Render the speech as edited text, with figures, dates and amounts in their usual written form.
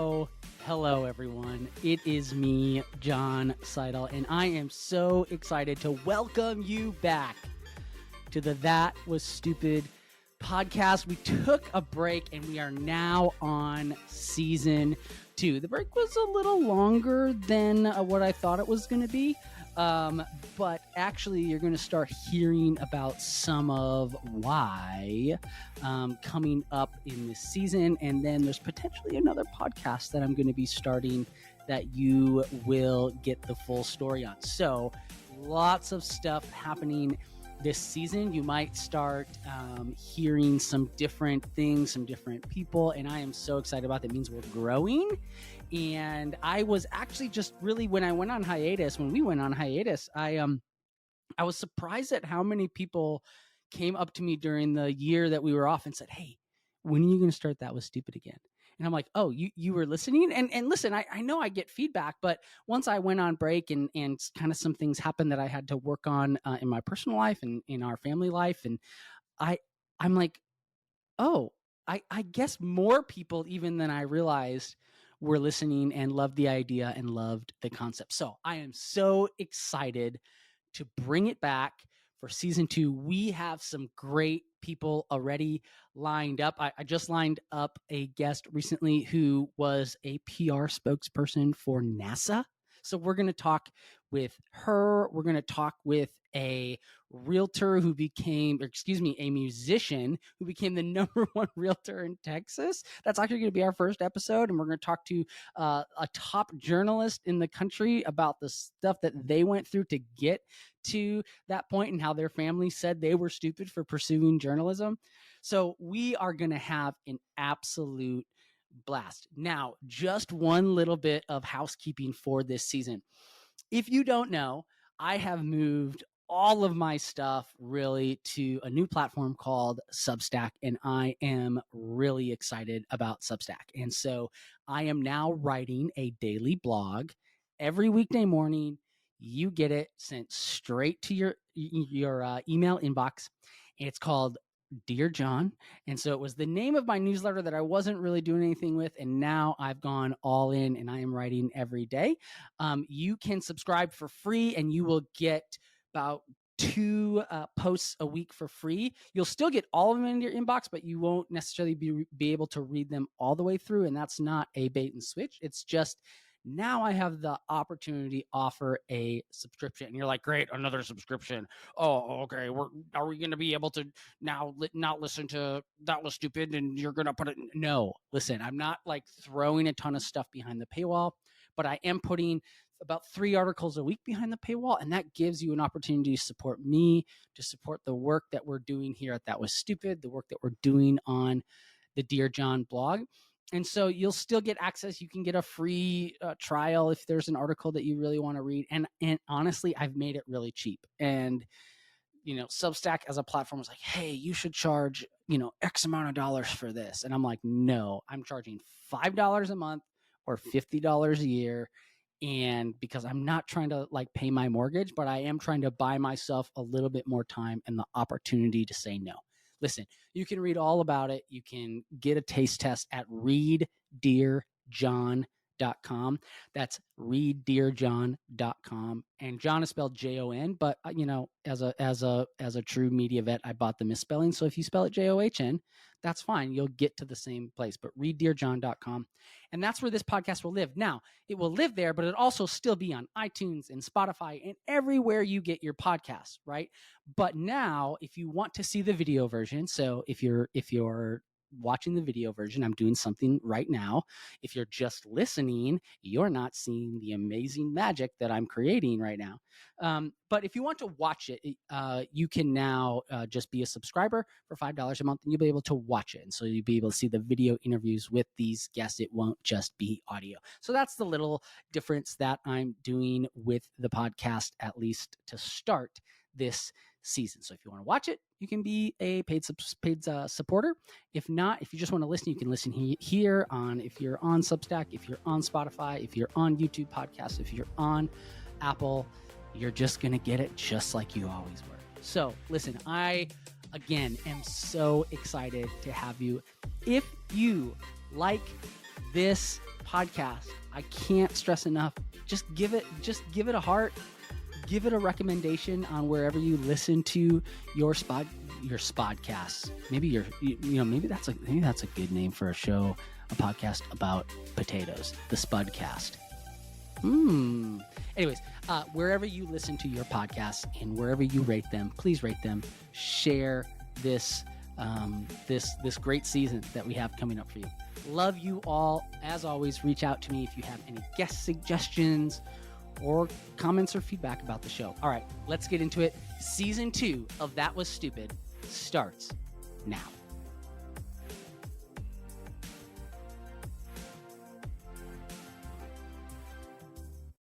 Hello everyone. It is me, John Seidel, and I am so excited to welcome you back to the That Was Stupid podcast. We took a break and we are now on season 2. The break was a little longer than what I thought it was going to be. But actually you're going to start hearing about some of why coming up in this season. And then there's potentially another podcast that I'm going to be starting that you will get the full story on. So lots of stuff happening this season. You might start hearing some different things, some different people, and I am so excited about that. It means we're growing. And I was actually just really, when we went on hiatus, I was surprised at how many people came up to me during the year that we were off and said, "Hey, when are you going to start That Was Stupid again?" And I'm like, "Oh, you were listening?" And listen, I know I get feedback, but once I went on break and kind of some things happened that I had to work on in my personal life and in our family life, and I'm like, oh, I guess more people even than I realized were listening and loved the idea and loved the concept. So I am so excited to bring it back for season 2. We have some great people already lined up. I just lined up a guest recently who was a PR spokesperson for NASA. So we're going to talk with her. We're going to talk with a realtor who became, a musician who became the #1 realtor in Texas. That's actually going to be our first episode. And we're going to talk to a top journalist in the country about the stuff that they went through to get to that point and how their family said they were stupid for pursuing journalism. So we are going to have an absolute blast. Now, just one little bit of housekeeping for this season. If you don't know, I have moved all of my stuff really to a new platform called Substack, and I am really excited about Substack. And so I am now writing a daily blog every weekday morning. You get it sent straight to your email inbox. And it's called Dear John. And so it was the name of my newsletter that I wasn't really doing anything with. And now I've gone all in and I am writing every day. You can subscribe for free and you will get about 2 posts a week for free. You'll still get all of them in your inbox, but you won't necessarily be able to read them all the way through. And that's not a bait and switch. It's just now I have the opportunity to offer a subscription. And you're like, great, another subscription. Oh, okay. Are we going to be able to now not listen to That Was Stupid and you're going to put it? No, listen, I'm not like throwing a ton of stuff behind the paywall, but I am putting about 3 articles a week behind the paywall. And that gives you an opportunity to support me, to support the work that we're doing here at That Was Stupid, the work that we're doing on the Dear John blog. And so you'll still get access. You can get a free trial if there's an article that you really want to read. And honestly, I've made it really cheap. And, Substack as a platform was like, hey, you should charge, X amount of dollars for this. And I'm like, no, I'm charging $5 a month or $50 a year. And because I'm not trying to like pay my mortgage, but I am trying to buy myself a little bit more time and the opportunity to say no. Listen, you can read all about it. You can get a taste test at readdearjohn.com. That's readdearjohn.com. And John is spelled Jon, but as a true media vet, I bought the misspelling. So if you spell it John, that's fine. You'll get to the same place. But readdearjohn.com. And that's where this podcast will live. Now, it will live there, but it'll also still be on iTunes and Spotify and everywhere you get your podcasts, right? But now, if you want to see the video version, so if you're watching the video version, I'm doing something right now. If you're just listening, you're not seeing the amazing magic that I'm creating right now. But if you want to watch it, you can now just be a subscriber for $5 a month and you'll be able to watch it. And so you'll be able to see the video interviews with these guests. It won't just be audio. So that's the little difference that I'm doing with the podcast, at least to start this season. So if you want to watch it, you can be a paid supporter. If not, if you just want to listen, you can listen here on, if you're on Substack, if you're on Spotify, if you're on YouTube podcasts, if you're on Apple, you're just going to get it just like you always were. So listen, I, again, am so excited to have you. If you like this podcast. I can't stress enough. Just give it a heart. Give it a recommendation on wherever you listen to your spodcasts. Maybe maybe that's a good name for a show, a podcast about potatoes, the Spudcast. Anyways, wherever you listen to your podcasts and wherever you rate them, please rate them. Share this this great season that we have coming up for you. Love you all. As always, reach out to me if you have any guest suggestions or comments or feedback about the show. All right, let's get into it. Season 2 of That Was Stupid starts now.